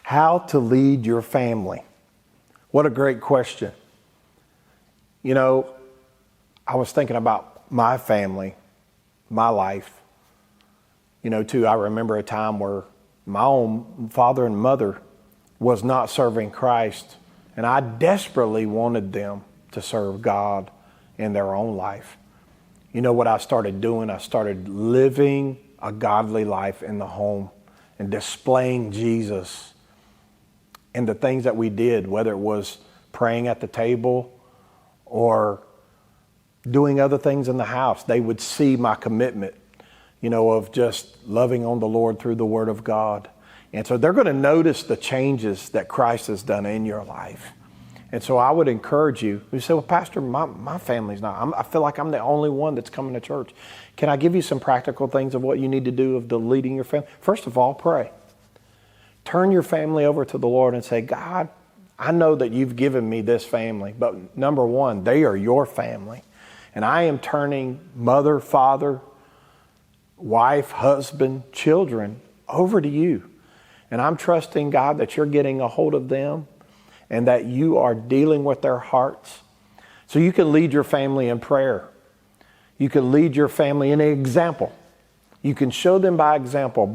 How to lead your family. What a great question. You know, I was thinking about my family, my life. You know, too, I remember a time where my own father and mother was not serving Christ, and I desperately wanted them to serve God in their own life. You know what I started doing? I started living a godly life in the home and displaying Jesus in the things that we did, whether it was praying at the table or doing other things in the house. They would see my commitment, you know, of just loving on the Lord through the Word of God. And so they're going to notice the changes that Christ has done in your life. And so I would encourage you. You say, well, Pastor, my family's not. I feel like I'm the only one that's coming to church. Can I give you some practical things of what you need to do of the leading your family? First of all, pray. Turn your family over to the Lord and say, God, I know that you've given me this family, but number one, they are your family. And I am turning mother, father, wife, husband, children over to you. And I'm trusting, God, that you're getting a hold of them and that you are dealing with their hearts. So you can lead your family in prayer. You can lead your family in an example. You can show them by example.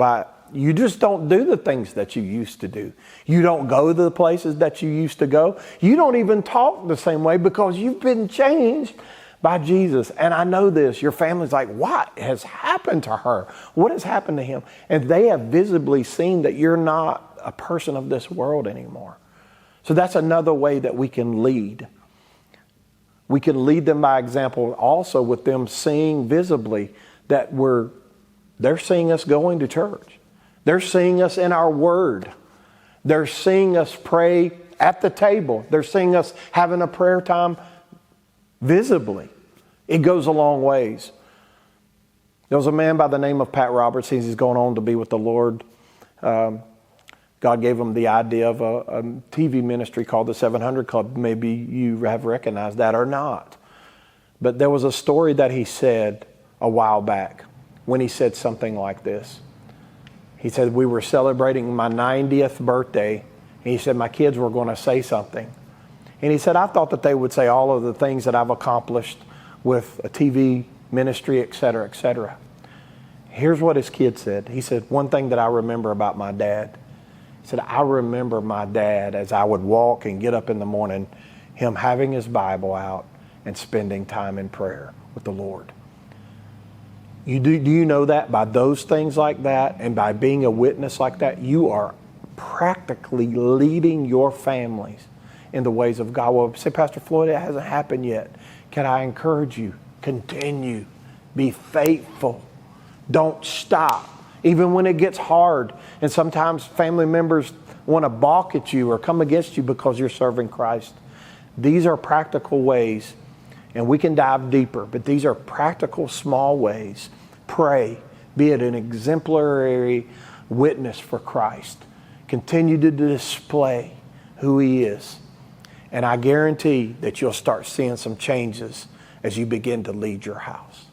You just don't do the things that you used to do. You don't go to the places that you used to go. You don't even talk the same way because you've been changed by Jesus. And I know this, your family's like, what has happened to her? What has happened to him? And they have visibly seen that you're not a person of this world anymore. So that's another way that we can lead. We can lead them by example also with them seeing visibly that they're seeing us going to church. They're seeing us in our word. They're seeing us pray at the table. They're seeing us having a prayer time visibly. It goes a long ways. There was a man by the name of Pat Roberts. He's going on to be with the Lord. God gave him the idea of a TV ministry called the 700 Club. Maybe you have recognized that or not. But there was a story that he said a while back when he said something like this. He said, we were celebrating my 90th birthday. And he said, my kids were going to say something. And he said, I thought that they would say all of the things that I've accomplished with a TV ministry, et cetera, et cetera. Here's what his kid said. He said, one thing that I remember about my dad. He said, I remember my dad as I would walk and get up in the morning, him having his Bible out and spending time in prayer with the Lord. Do you know that by those things like that and by being a witness like that, you are practically leading your families in the ways of God? Well, say, Pastor Floyd, it hasn't happened yet. Can I encourage you? Continue. Be faithful. Don't stop. Even when it gets hard. And sometimes family members want to balk at you or come against you because you're serving Christ. These are practical ways. And we can dive deeper, but these are practical, small ways. Pray. Be it an exemplary witness for Christ. Continue to display who He is. And I guarantee that you'll start seeing some changes as you begin to lead your house.